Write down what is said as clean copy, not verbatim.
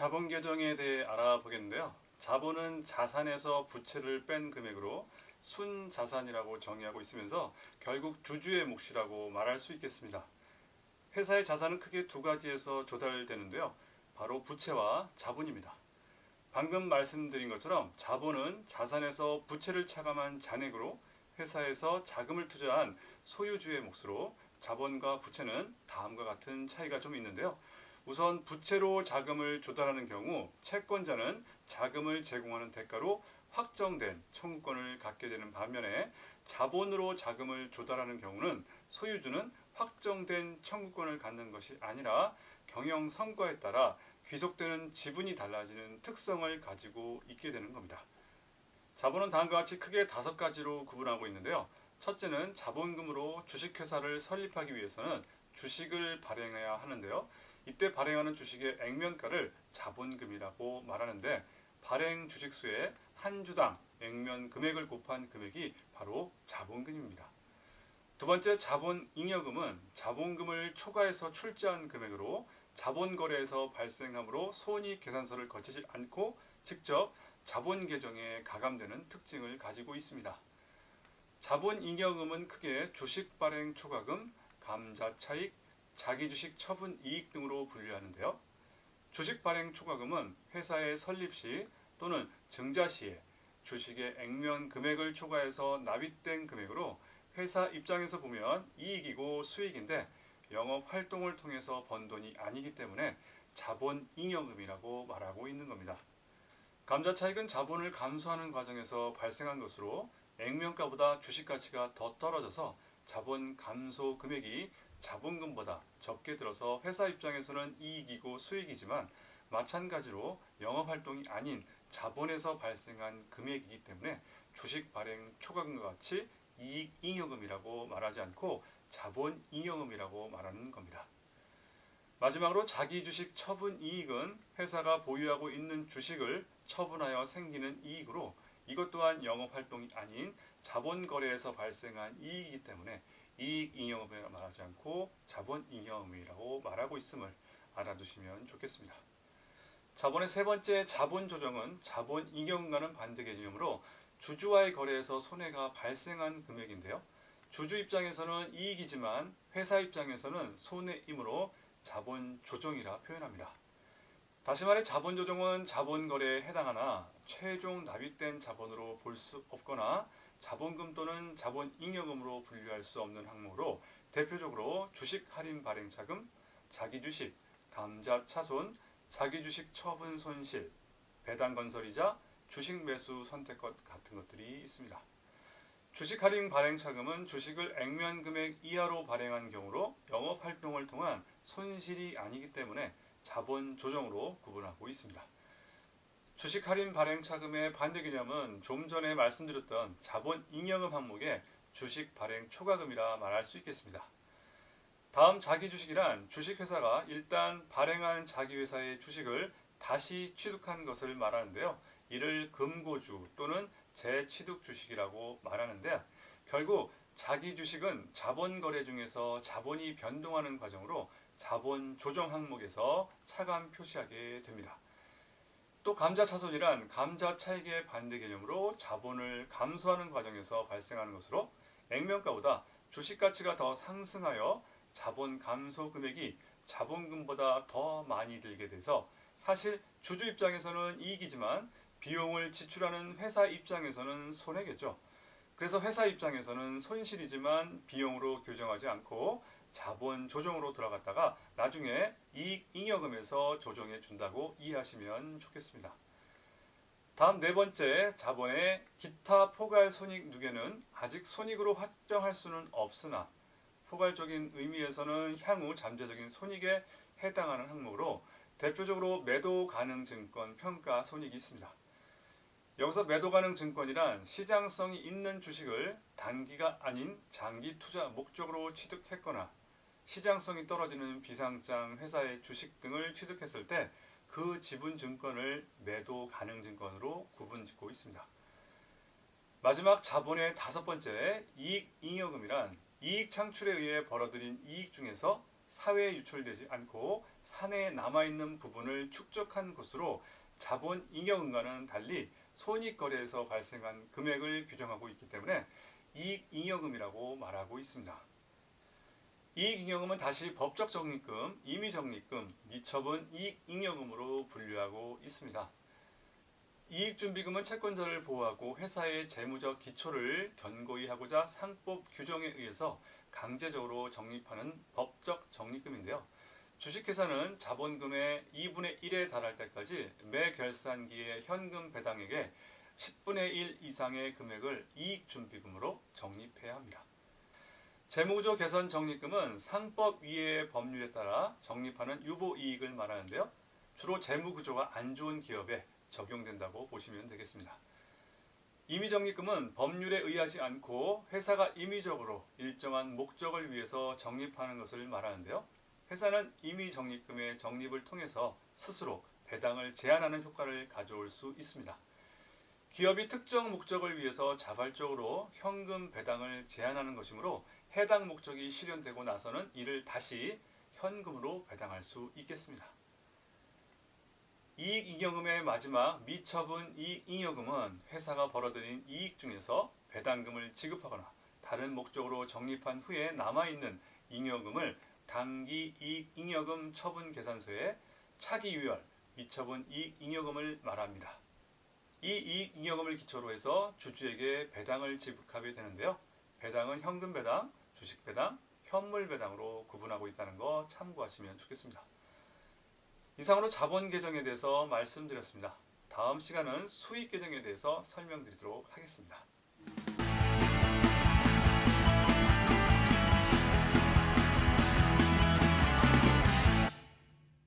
자본 계정에 대해 알아보겠는데요. 자본은 자산에서 부채를 뺀 금액으로 순자산이라고 정의하고 있으면서 결국 주주의 몫이라고 말할 수 있겠습니다. 회사의 자산은 크게 두 가지에서 조달되는데요. 바로 부채와 자본입니다. 방금 말씀드린 것처럼 자본은 자산에서 부채를 차감한 잔액으로 회사에서 자금을 투자한 소유주의 몫으로, 자본과 부채는 다음과 같은 차이가 좀 있는데요. 우선 부채로 자금을 조달하는 경우 채권자는 자금을 제공하는 대가로 확정된 청구권을 갖게 되는 반면에, 자본으로 자금을 조달하는 경우는 소유주는 확정된 청구권을 갖는 것이 아니라 경영 성과에 따라 귀속되는 지분이 달라지는 특성을 가지고 있게 되는 겁니다. 자본은 다음과 같이 크게 5가지로 구분하고 있는데요. 첫째는 자본금으로 주식회사를 설립하기 위해서는 주식을 발행해야 하는데요. 이때 발행하는 주식의 액면가를 자본금이라고 말하는데, 발행 주식수의 한 주당 액면 금액을 곱한 금액이 바로 자본금입니다. 두 번째, 자본잉여금은 자본금을 초과해서 출자한 금액으로 자본거래에서 발생하므로 손익계산서를 거치지 않고 직접 자본계정에 가감되는 특징을 가지고 있습니다. 자본잉여금은 크게 주식발행 초과금, 감자차익, 자기주식 처분이익 등으로 분류하는데요. 주식발행 초과금은 회사의 설립 시 또는 증자 시에 주식의 액면 금액을 초과해서 납입된 금액으로 회사 입장에서 보면 이익이고 수익인데 영업 활동을 통해서 번 돈이 아니기 때문에 자본잉여금이라고 말하고 있는 겁니다. 감자차익은 자본을 감소하는 과정에서 발생한 것으로 액면가보다 주식 가치가 더 떨어져서 자본 감소 금액이 자본금보다 적게 들어서 회사 입장에서는 이익이고 수익이지만, 마찬가지로 영업활동이 아닌 자본에서 발생한 금액이기 때문에 주식 발행 초과금과 같이 이익잉여금이라고 말하지 않고 자본잉여금이라고 말하는 겁니다. 마지막으로 자기주식 처분이익은 회사가 보유하고 있는 주식을 처분하여 생기는 이익으로, 이것 또한 영업활동이 아닌 자본거래에서 발생한 이익이기 때문에 이익잉여금이라고 말하지 않고 자본잉여금이라고 말하고 있음을 알아두시면 좋겠습니다. 자본의 세 번째, 자본조정은 자본잉여금과는 반대 개념으로 주주와의 거래에서 손해가 발생한 금액인데요. 주주 입장에서는 이익이지만 회사 입장에서는 손해이므로 자본조정이라 표현합니다. 다시 말해 자본조정은 자본거래에 해당하나 최종 납입된 자본으로 볼 수 없거나 자본금 또는 자본잉여금으로 분류할 수 없는 항목으로, 대표적으로 주식 할인 발행차금, 자기주식, 감자차손, 자기주식 처분 손실, 배당건설이자, 주식 매수 선택권 같은 것들이 있습니다. 주식 할인 발행차금은 주식을 액면 금액 이하로 발행한 경우로 영업활동을 통한 손실이 아니기 때문에 자본 조정으로 구분하고 있습니다. 주식 할인 발행 차금의 반대 개념은 좀 전에 말씀드렸던 자본잉여금 항목의 주식 발행 초과금이라 말할 수 있겠습니다. 다음, 자기주식이란 주식회사가 일단 발행한 자기회사의 주식을 다시 취득한 것을 말하는데요. 이를 금고주 또는 재취득 주식이라고 말하는데, 결국 자기주식은 자본거래 중에서 자본이 변동하는 과정으로 자본 조정 항목에서 차감 표시하게 됩니다. 또 감자차손이란 감자차익의 반대 개념으로 자본을 감소하는 과정에서 발생하는 것으로, 액면가보다 주식가치가 더 상승하여 자본 감소 금액이 자본금보다 더 많이 들게 돼서 사실 주주 입장에서는 이익이지만 비용을 지출하는 회사 입장에서는 손해겠죠. 그래서 회사 입장에서는 손실이지만 비용으로 교정하지 않고 자본 조정으로 들어갔다가 나중에 이익잉여금에서 조정해 준다고 이해하시면 좋겠습니다. 다음 네 번째, 자본의 기타 포괄 손익 누계는 아직 손익으로 확정할 수는 없으나 포괄적인 의미에서는 향후 잠재적인 손익에 해당하는 항목으로, 대표적으로 매도 가능 증권 평가 손익이 있습니다. 여기서 매도 가능 증권이란 시장성이 있는 주식을 단기가 아닌 장기 투자 목적으로 취득했거나 시장성이 떨어지는 비상장 회사의 주식 등을 취득했을 때 그 지분 증권을 매도 가능 증권으로 구분짓고 있습니다. 마지막, 자본의 5번째, 이익잉여금이란 이익 창출에 의해 벌어들인 이익 중에서 사회에 유출되지 않고 사내에 남아있는 부분을 축적한 것으로 자본 잉여금과는 달리 손익거래에서 발생한 금액을 규정하고 있기 때문에 이익잉여금이라고 말하고 있습니다. 이익잉여금은 다시 법적 적립금, 임의적립금, 미처분 이익잉여금으로 분류하고 있습니다. 이익준비금은 채권자를 보호하고 회사의 재무적 기초를 견고히 하고자 상법 규정에 의해서 강제적으로 적립하는 법적 적립금인데요. 주식회사는 자본금의 2분의 1에 달할 때까지 매 결산기의 현금 배당액의 10분의 1 이상의 금액을 이익준비금으로 적립해야 합니다. 재무구조 개선 적립금은 상법 위의 법률에 따라 적립하는 유보이익을 말하는데요. 주로 재무구조가 안 좋은 기업에 적용된다고 보시면 되겠습니다. 임의적립금은 법률에 의하지 않고 회사가 임의적으로 일정한 목적을 위해서 적립하는 것을 말하는데요. 회사는 임의적립금의 적립을 통해서 스스로 배당을 제한하는 효과를 가져올 수 있습니다. 기업이 특정 목적을 위해서 자발적으로 현금 배당을 제한하는 것이므로 해당 목적이 실현되고 나서는 이를 다시 현금으로 배당할 수 있겠습니다. 이익잉여금의 마지막 미처분 이익잉여금은 회사가 벌어들인 이익 중에서 배당금을 지급하거나 다른 목적으로 적립한 후에 남아있는 잉여금을 당기 이익잉여금 처분계산서에 차기유혈 미처분 이익잉여금을 말합니다. 이 이익잉여금을 기초로 해서 주주에게 배당을 지급하게 되는데요. 배당은 현금 배당, 주식 배당, 현물 배당으로 구분하고 있다는 거 참고하시면 좋겠습니다. 이상으로 자본 계정에 대해서 말씀드렸습니다. 다음 시간은 수익 계정에 대해서 설명드리도록 하겠습니다.